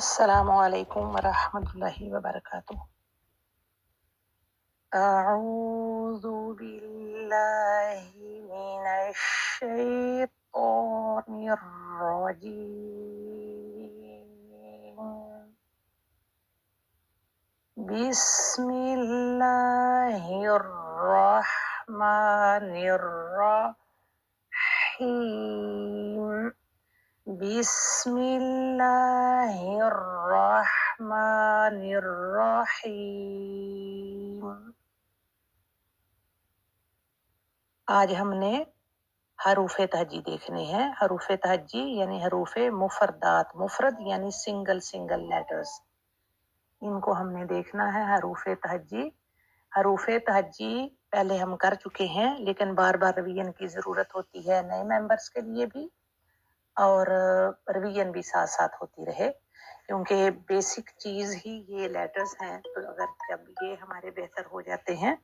अस्सलामु अलैकुम वरहमतुल्लाहि वबरकातुह। अऊज़ु बिल्लाहि मिनश शैतानिर रजीम। बिस्मिल्लाहिर रहमानिर रहीम। बिस्मिल्लाहिर्रहमानिर्रहीम। आज हमने हरूफ तहज्जी देखने हैं। हरूफ तहज्जी यानी हरूफ मुफरदात, मुफरद यानी सिंगल सिंगल लेटर्स, इनको हमने देखना है। हरूफ तहज्जी, हरूफ तहज्जी पहले हम कर चुके हैं, लेकिन बार बार रिवीजन की जरूरत होती है नए मेंबर्स के लिए भी, और रिवीजन भी साथ साथ होती रहे, क्योंकि बेसिक चीज ही ये लेटर्स हैं। तो अगर जब ये हमारे बेहतर हो जाते हैं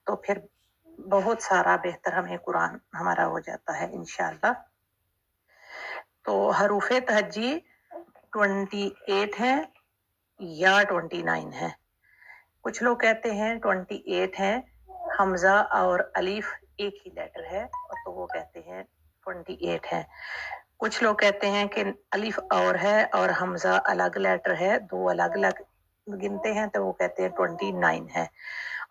तो फिर बहुत सारा बेहतर हमें कुरान हमारा हो जाता है इंशाअल्लाह। तो हरूफ तहज्जी 28 है या 29 है। कुछ लोग कहते हैं 28 है, हमजा और अलीफ एक ही लेटर है, तो वो कहते हैं 28 है। कुछ लोग कहते हैं कि अलिफ और है और हमजा अलग लेटर है, दो अलग अलग गिनते हैं, तो वो कहते हैं 29 है।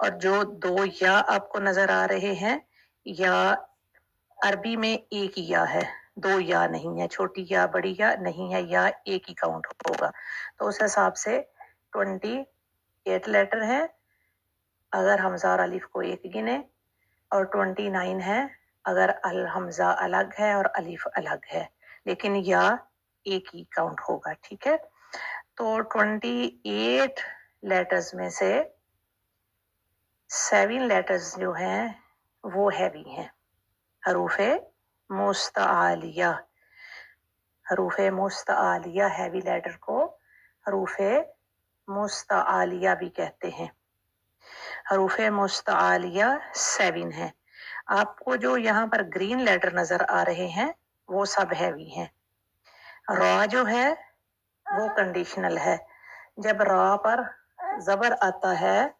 और जो दो या आपको नजर आ रहे हैं, या अरबी में एक ही या है, दो या नहीं है, छोटी या बड़ी या नहीं है, या एक ही काउंट होगा। तो उस हिसाब से 28 लेटर है अगर हमजा और अलिफ को एक गिने, और 29 है अगर अल हमजा अलग है और अलिफ अलग है, लेकिन या एक ही काउंट होगा। ठीक है, तो 28 लेटर्स में से 7 लेटर्स जो हैं वो हैवी हैं, हरूफे मुस्तआलिया। हरूफे मुस्तआलिया हैवी लेटर को हरूफे मुस्तआलिया भी कहते हैं। हरूफे मुस्तआलिया 7 है। आपको जो यहाँ पर ग्रीन लेटर नजर आ रहे हैं वो सब हैवी हैं। रॉ जो है वो कंडीशनल है। जब रॉ पर जबर आता है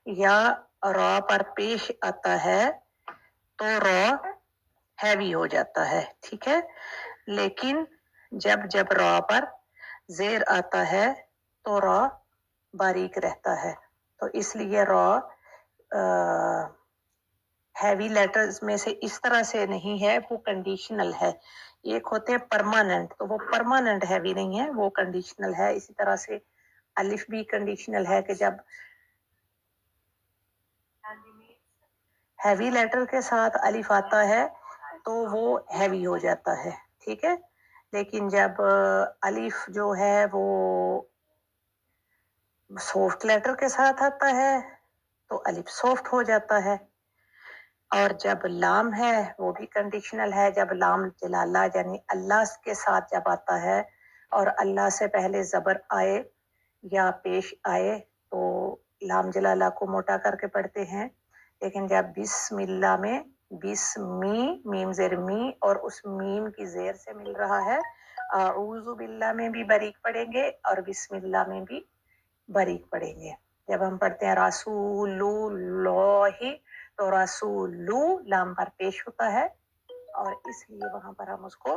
या रॉ पर पेश आता है तो रॉ हैवी हो जाता है। ठीक है, लेकिन जब जब रॉ पर जेर आता है तो रॉ बारीक रहता है। तो इसलिए रॉ हैवी लेटर्स में से इस तरह से नहीं है, वो कंडीशनल है। एक होते हैं परमानेंट, तो वो परमानेंट हैवी नहीं है, वो कंडीशनल है। इसी तरह से अलिफ भी कंडीशनल है कि जब हैवी लेटर के साथ अलिफ आता है तो वो हैवी हो जाता है। ठीक है, लेकिन जब अलिफ जो है वो सॉफ्ट लेटर के साथ आता है तो अलिफ सॉफ्ट हो जाता है। और जब लाम है वो भी कंडीशनल है। जब लाम जलाला यानी अल्लाह के साथ जब आता है और अल्लाह से पहले जबर आए या पेश आए तो लाम जलाला को मोटा करके पढ़ते हैं। लेकिन जब बिस्मिल्लाह में बिस्मी मीम जेर मी और उस मीम की जेर से मिल रहा है, आऊज़ु बिल्लाह में भी बारीक पढ़ेंगे और बिस्मिल्लाह में भी बारीक पढ़ेंगे। जब हम पढ़ते हैं रसूलुल्लाहि तो रसूलु लाम पर पेश होता है और इसलिए वहां पर हम उसको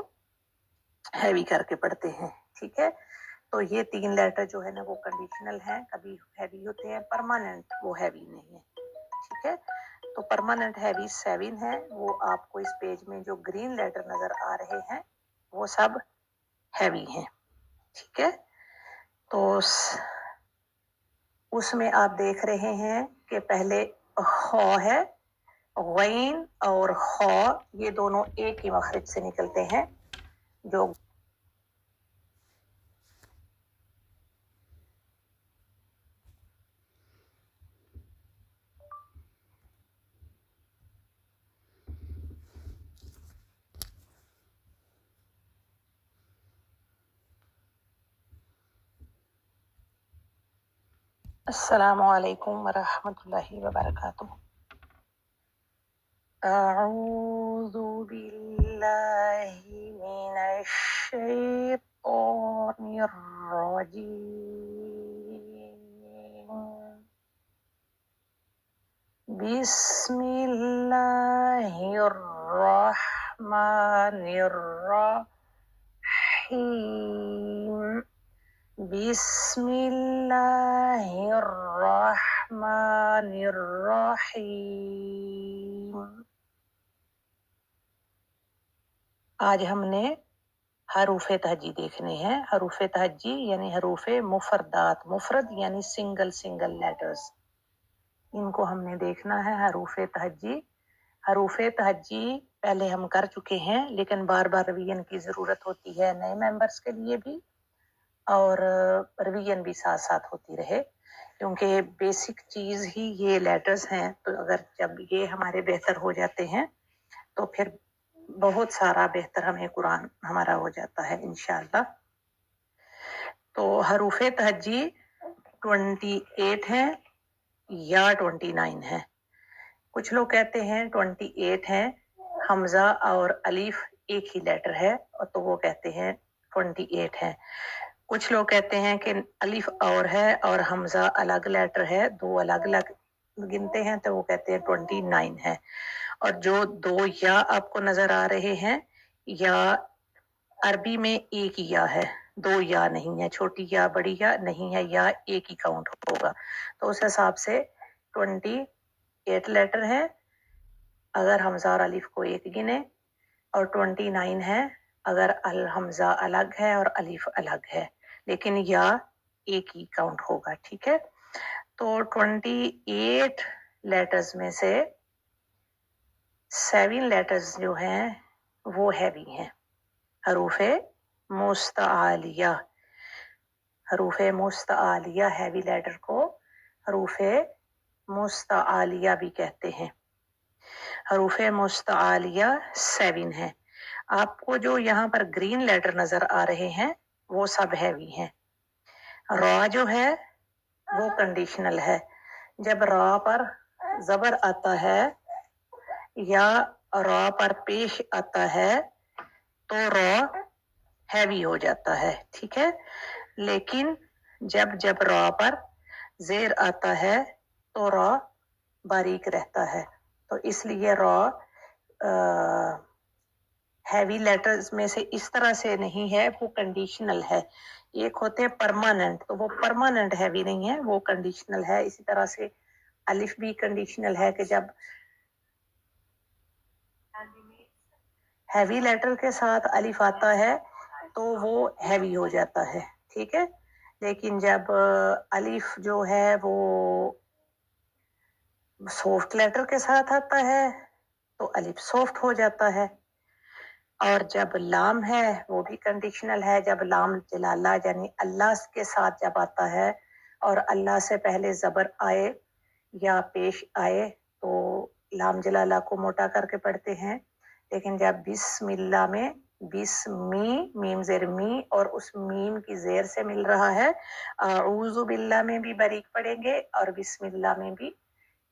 हैवी करके पढ़ते हैं। ठीक है, तो ये 3 लेटर जो है ना वो कंडीशनल है, कभी हैवी होते हैं, परमानेंट वो हैवी नहीं है। ठीक है, तो परमानेंट हैवी 7 है। वो आपको इस पेज में जो ग्रीन लेटर नजर आ रहे हैं वो सब हैवी हैं। ठीक है, तो उसमें आप देख रहे हैं कि पहले खौ है, गैन और खौ ये दोनों एक ही मखरज से निकलते हैं। जो अस्सलामु अलैकुम वरहमतुल्लाहि वबरकातुह। अऊज़ु बिल्लाहि मिनश शैतानिर الرجيم بسم الله الرحمن الرحيم بسم الله الرحمن الرحيم آج हमने हरूफ तहजी देखने हैं। हरूफ तहजी यानी हरूफ मुफरदात, मुफरद यानी सिंगल सिंगल लेटर्स, इनको हमने देखना है। हरूफ तहजी, हरूफ तहजी पहले हम कर चुके हैं, लेकिन बार बार रिवीजन की जरूरत होती है नए मेंबर्स के लिए भी, और रिवीजन भी साथ साथ होती रहे, क्योंकि बेसिक चीज ही ये लेटर्स हैं। तो अगर जब ये हमारे बेहतर हो जाते हैं तो फिर बहुत सारा बेहतर हमें कुरान हमारा हो जाता है इंशाअल्लाह। तो हरूफ तहजी 28 है या 29 है। कुछ लोग कहते हैं 28 है, हमजा और अलीफ एक ही लेटर है, और तो वो कहते हैं 28 है। कुछ लोग कहते हैं कि अलीफ और है और हमजा अलग लेटर है, दो अलग अलग गिनते हैं, तो वो कहते हैं 29 है। और जो दो या आपको नजर आ रहे हैं, या अरबी में एक या है, दो या नहीं है, छोटी या बड़ी या नहीं है, या एक ही काउंट होगा। तो उस हिसाब से 28 लेटर है अगर हमजा और अलीफ को एक गिने, और 29 है अगर अल हमजा अलग है और अलीफ अलग है, लेकिन या एक ही काउंट होगा। ठीक है, तो 28 लेटर्स में से 7 लेटर्स जो हैं वो हैवी हैं। हरूफे मुस्तआलिया, हरूफे मुस्तआलिया हैवी लेटर को हरूफे मुस्तआलिया भी कहते हैं। हरूफे मुस्तआलिया 7 है। आपको जो यहाँ पर ग्रीन लेटर नजर आ रहे हैं वो सब हैवी हैं। रा जो है वो कंडीशनल है। जब रा पर जबर आता है या रा पर पेश आता है तो रा हैवी हो जाता है, ठीक है। लेकिन जब जब रा पर जेर आता है तो रा बारीक रहता है, तो इसलिए रा हैवी लेटर्स में से इस तरह से नहीं है, वो कंडीशनल है। एक होते हैं परमानेंट, तो वो परमानेंट हैवी नहीं है, वो कंडीशनल है। इसी तरह से अलिफ भी कंडीशनल है कि जब हैवी लेटर के साथ अलिफ आता है तो वो हैवी हो जाता है, ठीक है। लेकिन जब अलिफ जो है वो सॉफ्ट लेटर के साथ आता है तो अलिफ सॉफ्ट हो जाता है। और जब लाम है वो भी कंडीशनल है। जब लाम जलाला यानी अल्लाह के साथ जब आता है और अल्लाह से पहले जबर आए या पेश आए तो लाम जलाला को मोटा करके पढ़ते हैं। लेकिन जब बिस्मिल्लाह में बिस्मी मीम जेर मी और उस मीम की जेर से मिल रहा है, औज़ु बिल्लाह में भी बारीक पढ़ेंगे और बिस्मिल्लाह में भी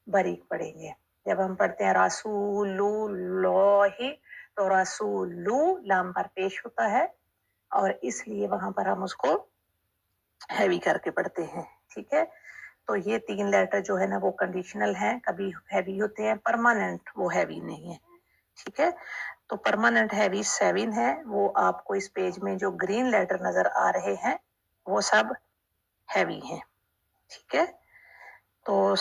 बारीक पढ़ेंगे। जब हम पढ़ते हैं रसूलुल्लाहि तो रसूलु लाम पर पेश होता है और इसलिए वहां पर हम उसको हैवी करके पढ़ते हैं, ठीक है। तो ये 3 लेटर जो है ना वो कंडीशनल हैं, कभी हैवी होते हैं, परमानेंट वो हैवी नहीं है, ठीक है। तो परमानेंट हैवी 7 है। वो आपको इस पेज में जो ग्रीन लेटर नजर आ रहे हैं वो सब हैवी हैं, ठीक है। तो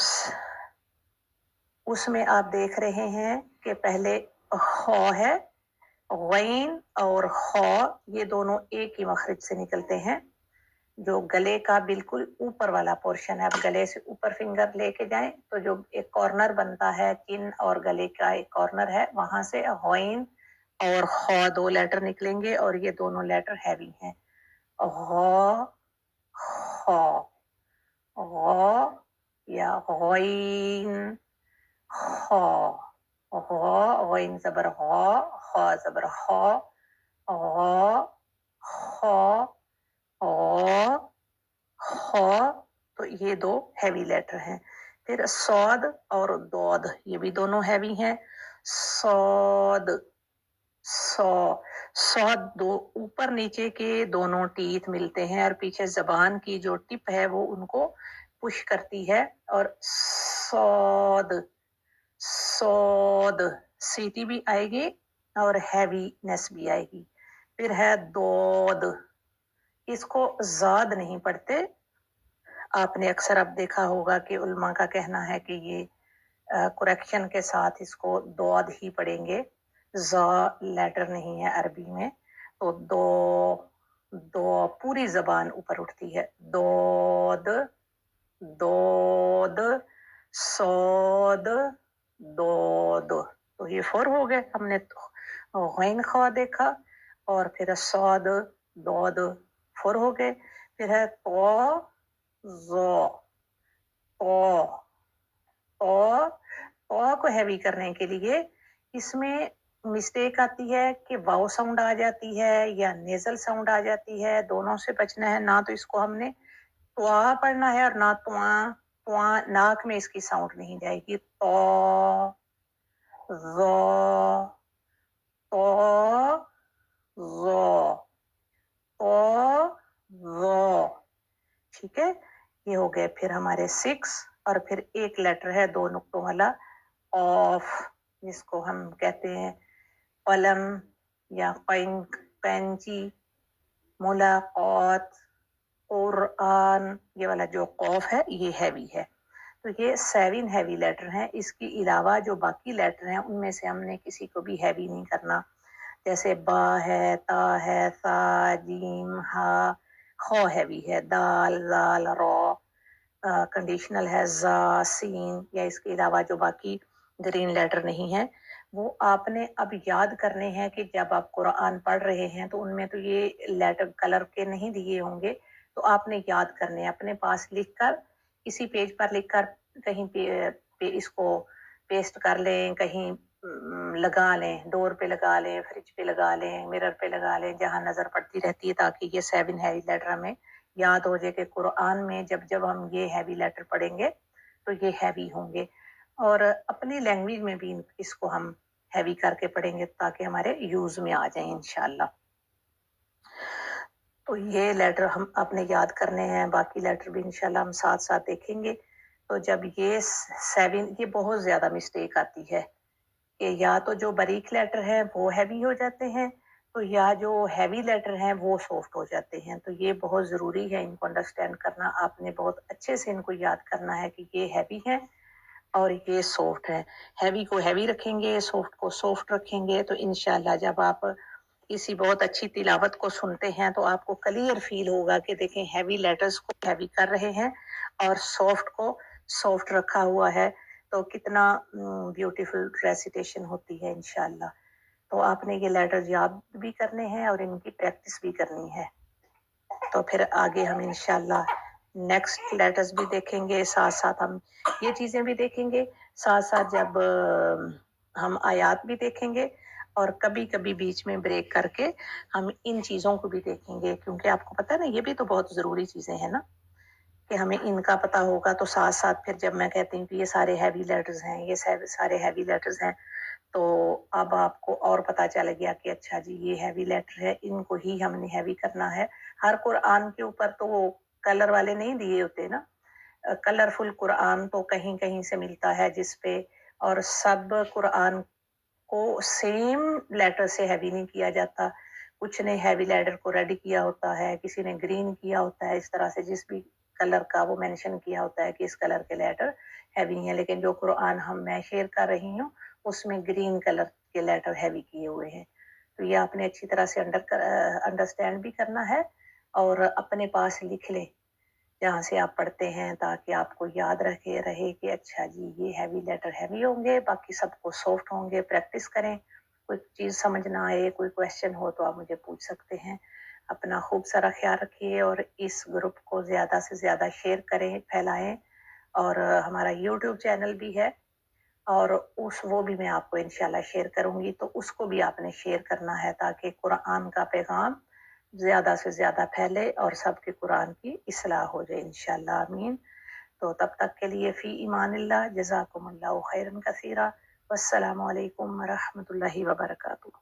उसमें आप देख रहे हैं कि पहले खौ है, गैन और खौ ये दोनों एक ही मखरज से निकलते हैं। जो गले का बिल्कुल ऊपर वाला पोर्शन है, आप गले से ऊपर फिंगर लेके जाएं तो जो एक कॉर्नर बनता है, चिन और गले का एक कॉर्नर है, वहां से गैन और खौ 2 लेटर निकलेंगे और ये दोनों लेटर हैवी हैं। गौ खौ, गौ या गैन खौ, गौ गैन जबर गौ, खौ जबर खौ, गौ खौ खौ, तो ये 2 हैवी लेटर हैं। फिर सौद और दौद ये भी दोनों हैवी हैं। सौद सौ, सौद दो ऊपर नीचे के दोनों टीथ मिलते हैं और पीछे जबान की जो टिप है वो उनको पुश करती है और सौद सौद सीटी भी आएगी और हैवीनेस भी आएगी। फिर है दोद, इसको ज़ाद नहीं पढ़ते। आपने अक्सर अब देखा होगा कि उल्मा का कहना है कि ये करेक्शन के साथ इसको दौद ही पढ़ेंगे, ज़ा लेटर नहीं है अरबी में। तो दो दो पूरी जबान ऊपर उठती है, दोद दोद सौद दोद। तो ये 4 हो गए। हमने गैन खा देखा और फिर सौद दोद 4 हो गए। फिर है तो ज़ो, तो को हैवी करने के लिए इसमें मिस्टेक आती है कि वाव साउंड आ जाती है या नेजल साउंड आ जाती है। दोनों से बचना है। ना तो इसको हमने त्वा पढ़ना है और ना त्वा त्वा, नाक में इसकी साउंड नहीं जाएगी। तो ज़ो तो ज़ो तो ज़ो, ठीक है। ये हो गए फिर हमारे 6। और फिर एक लेटर है 2 नुक्तों वाला ऑफ, जिसको हम कहते हैं कलम या कैंची, मुलाकात, कुरान। ये वाला जो कौफ है ये हैवी है। तो ये 7 हैवी लेटर हैं। इसके अलावा जो बाकी लेटर हैं उनमें से हमने किसी को भी हैवी नहीं करना। जैसे बा है, ता है, सा, जीम, हा, खो हैवी है, दाल, जाल, रॉ कंडीशनल है, जा, सीन। या इसके अलावा जो बाकी ग्रीन लेटर नहीं है वो आपने अब याद करने हैं कि जब आप कुरान पढ़ रहे हैं तो उनमें तो ये लेटर कलर के नहीं दिए होंगे, तो आपने याद करने अपने पास लिखकर, किसी पेज पर लिखकर कहीं पे इसको पेस्ट कर लें, कहीं लगा लें, डोर पे लगा लें, फ्रिज पे लगा लें, मिरर पे लगा लें, जहां नजर पड़ती रहती है, ताकि ये 7 हैवी लेटर हमें याद हो जाए कि कुरान में जब जब हम ये हैवी लेटर पढ़ेंगे तो ये हैवी होंगे। और अपनी लैंग्वेज में भी इसको हम हैवी करके पढ़ेंगे ताकि हमारे यूज में आ जाए इंशाल्लाह। तो ये लेटर हम अपने याद करने हैं, बाकी लेटर भी इंशाल्लाह हम साथ साथ देखेंगे। तो जब ये 7, ये बहुत ज्यादा मिस्टेक आती है कि या तो जो बारीक लेटर है वो हैवी हो जाते हैं, तो या जो हैवी लेटर हैं वो सॉफ्ट हो जाते हैं। तो ये बहुत ज़रूरी है इनको अंडरस्टैंड करना। आपने बहुत अच्छे से इनको याद करना है कि ये हैवी है और ये सॉफ्ट है। हैवी को हैवी रखेंगे, सॉफ्ट को सॉफ्ट रखेंगे, तो इंशाल्लाह जब आप किसी बहुत अच्छी तिलावत को सुनते हैं तो आपको क्लियर फील होगा कि देखें हैवी लेटर्स को हैवी कर रहे हैं और सॉफ्ट को सॉफ्ट रखा हुआ है, तो कितना ब्यूटीफुल रेसिटेशन होती है इंशाल्लाह। तो आपने ये लेटर्स याद भी करने हैं और इनकी प्रैक्टिस भी करनी है। तो फिर आगे हम इंशाल्लाह नेक्स्ट लेटर्स भी देखेंगे, साथ साथ हम ये चीज़ें भी देखेंगे, साथ साथ जब हम आयात भी देखेंगे और कभी कभी बीच में ब्रेक करके हम इन चीज़ों को भी देखेंगे, क्योंकि आपको पता है ना ये भी तो बहुत ज़रूरी चीज़ें हैं ना, कि हमें इनका पता होगा। तो साथ साथ फिर जब मैं कहती हूँ कि ये सारे हैवी लेटर्स हैं, ये सारे हैवी लेटर्स हैं, तो अब आपको और पता चल गया कि अच्छा जी ये हैवी लेटर है, इनको ही हमने हैवी करना है। हर कुरान के ऊपर तो वो कलर वाले नहीं दिए होते ना, कलरफुल कुरान तो कहीं कहीं से मिलता है जिसपे, और सब कुरान को सेम लेटर से हैवी नहीं किया जाता। कुछ ने हैवी लेटर को रेड किया होता है, किसी ने ग्रीन किया होता है, इस तरह से जिस भी कलर का वो मेंशन किया होता है कि इस कलर के लेटर हैवी है। लेकिन जो कुरान मैं शेयर कर रही हूँ उसमें ग्रीन कलर के लेटर हैवी किए हुए हैं। तो ये आपने अच्छी तरह से अंडरस्टैंड भी करना है और अपने पास लिख लें जहाँ से आप पढ़ते हैं, ताकि आपको याद रहे कि अच्छा जी ये हैवी लेटर हैवी होंगे, बाकी सबको सॉफ्ट होंगे। प्रैक्टिस करें, कोई चीज़ समझ ना आए, कोई क्वेश्चन हो तो आप मुझे पूछ सकते हैं। अपना खूब सारा ख्याल रखिए और इस ग्रुप को ज़्यादा से ज़्यादा शेयर करें, फैलाएं। और हमारा यूट्यूब चैनल भी है और वो भी मैं आपको इंशाल्लाह शेयर करूंगी, तो उसको भी आपने शेयर करना है ताकि कुरान का पैगाम ज़्यादा से ज़्यादा फैले और सबके कुरान की इस्लाह हो जाए इंशाल्लाह, आमीन। तो तब तक के लिए फ़ी ईमानिल्लाह, जज़ाकुमुल्लाहु खैरन कसीरा, वस्सलामु अलैकुम व रहमतुल्लाहि व बरकातुहू।